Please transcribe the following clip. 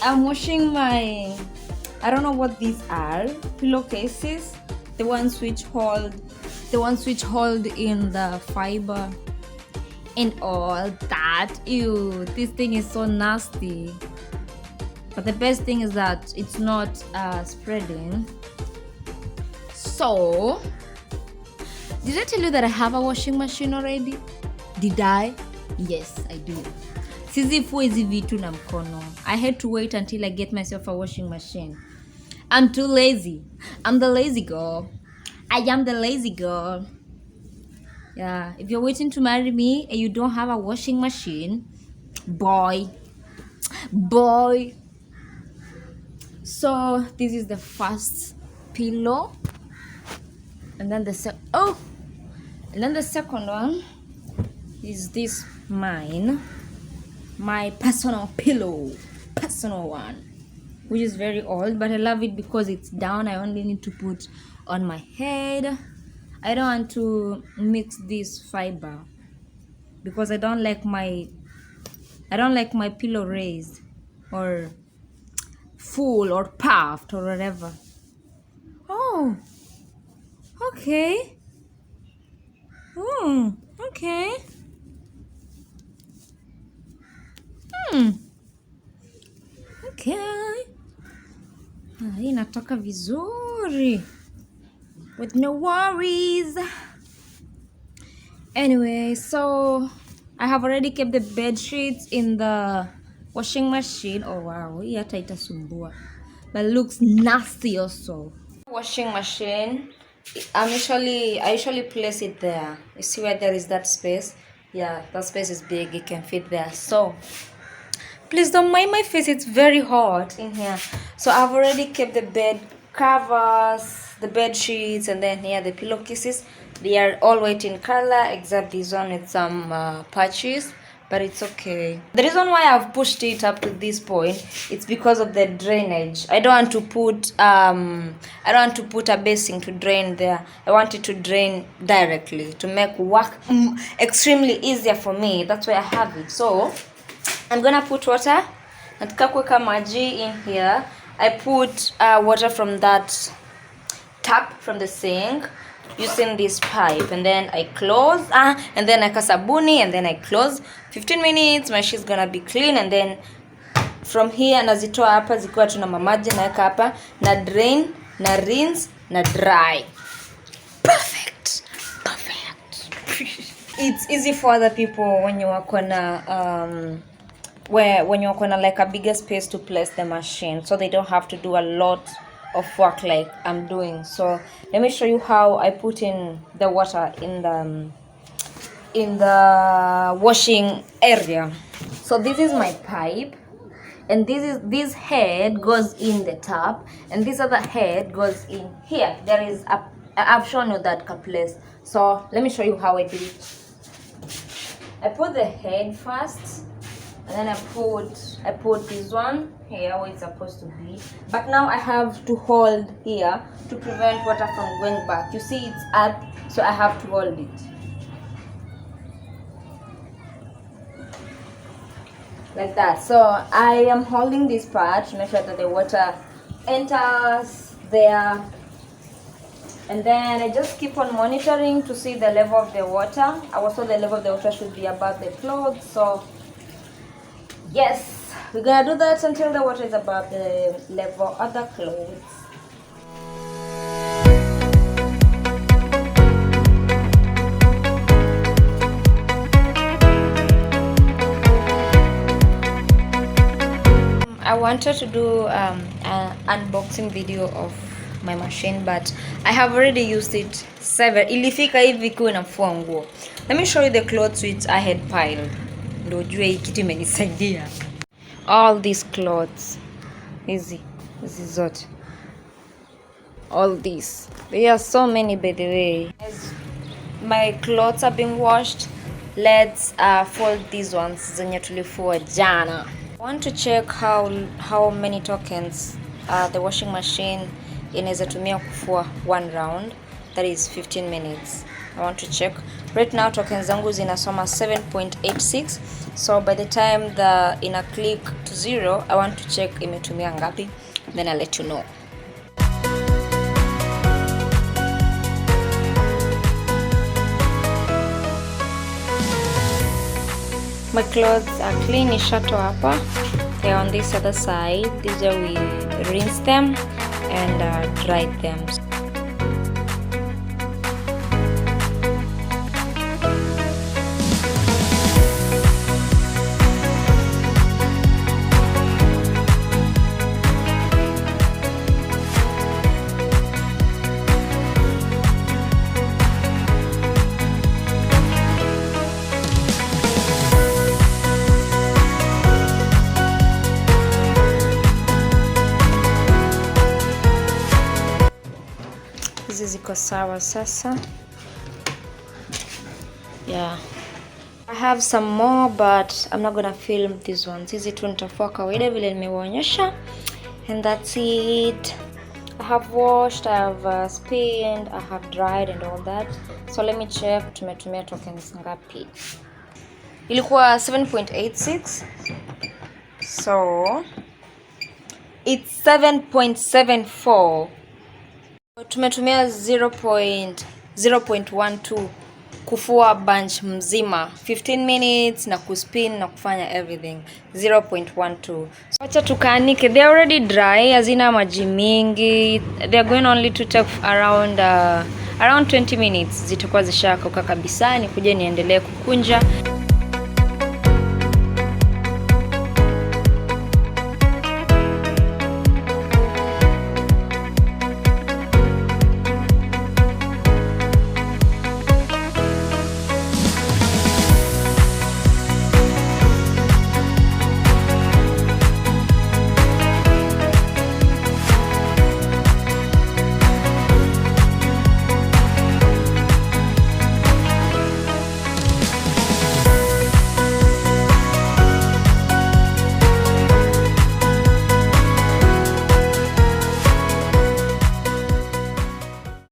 I'm washing my, I don't know what these are, pillowcases, the ones which hold in the fiber and all that. Ew, this thing is so nasty. But the best thing is that it's not spreading. So, did I tell you that I have a washing machine already? Did I? Yes, I do. Sizifua hizi vitu na mkono. I had to wait until I get myself a washing machine. I'm too lazy. I'm the lazy girl. I am the lazy girl. Yeah, if you're waiting to marry me and you don't have a washing machine, boy. So this is the first pillow, and then the second one is this my personal pillow, personal one, which is very old, but I love it because it's down. I only need to put on my head. I don't want to mix this fiber because I don't like my pillow raised or full or puffed or whatever. Oh, okay. Okay. Okay. Hii inatoka vizuri with no worries. Anyway, so I have already kept the bed sheets in the washing machine. Oh wow, hii hata itasumbua, but it looks nasty also. Washing machine, I usually place it there. You see where there is that space? Yeah, that space is big, it can fit there. So please don't mind my face, it's very hot in here. So I've already kept the bed covers, the bed sheets, and then here the pillowcases. They are all white in color except this one with some patches, but it's okay. The reason why I've pushed it up to this point, it's because of the drainage. I don't want to put a basin to drain there. I want it to drain directly to make work extremely easier for me. That's why I have it. So I'm gonna put water. Nataka kuweka maji in here. I put water from that tap from the sink using this pipe, and then I close and then I sabuni, and then I close. 15 minutes my sheet's gonna be clean, and then from here nazitoa hapa zikiwa tuna mamaji naweka hapa na drain na rinse na dry. Perfect. It's easy for other people when you work on when you're gonna like a bigger space to place the machine, so they don't have to do a lot of work like I'm doing. So let me show you how I put in the water in the washing area. So this is my pipe, and this head goes in the tap, and this other head goes in here. I've shown you that place. So let me show you how I do it. I put the head first, and then I put this one here where it's supposed to be, but now I have to hold here to prevent water from going back. You see it's up, so I have to hold it like that. So I am holding this part to make sure that the water enters there, and then I just keep on monitoring to see the level of the water. Also the level of the water should be above the clothes. So yes, we're gonna do that until the water is above the level of the clothes. I wanted to do an unboxing video of my machine, but I have already used it ilifika hivi kwa nafua nguo. Let me show you the clothes which I had piled. Ndio jue hii kitu imenisaidia. All these clothes, hizi zote, all these, there are so many by the way. As my clothes are being washed, let's fold these ones zenye tulifua jana. I want to check how many tokens the washing machine inaweza tumia kufua one round, that is 15 minutes. I want to check. Right now tokens zangu zinasoma 7.86. So by the time the ina click to 0, I want to check imetumia ngapi. Then I'll let you know. My clothes are clean, nishato hapa. They're on this other side. These are we rinse them and dry them. Hizi ziko sawa sasa. Yeah. I have some more but I'm not gonna film these ones. Hizi tu nitafua kawaida vile nimewaonyesha. And that's it. I have washed, I have spinned, I have dried and all that. So let me check tumetumia tokens ngapi. Ilikuwa 7.86. So it's 7.74. Tumetumia 0.12 kufua bunch mzima, 15 minutes na kuspin na kufanya everything. 0.12. Wacha tukaanike. They are already dry, hazina maji mingi. They are going only to take around 20 minutes. Zitakuwa zishakauka kabisa. Nikuje niendelee kukunja.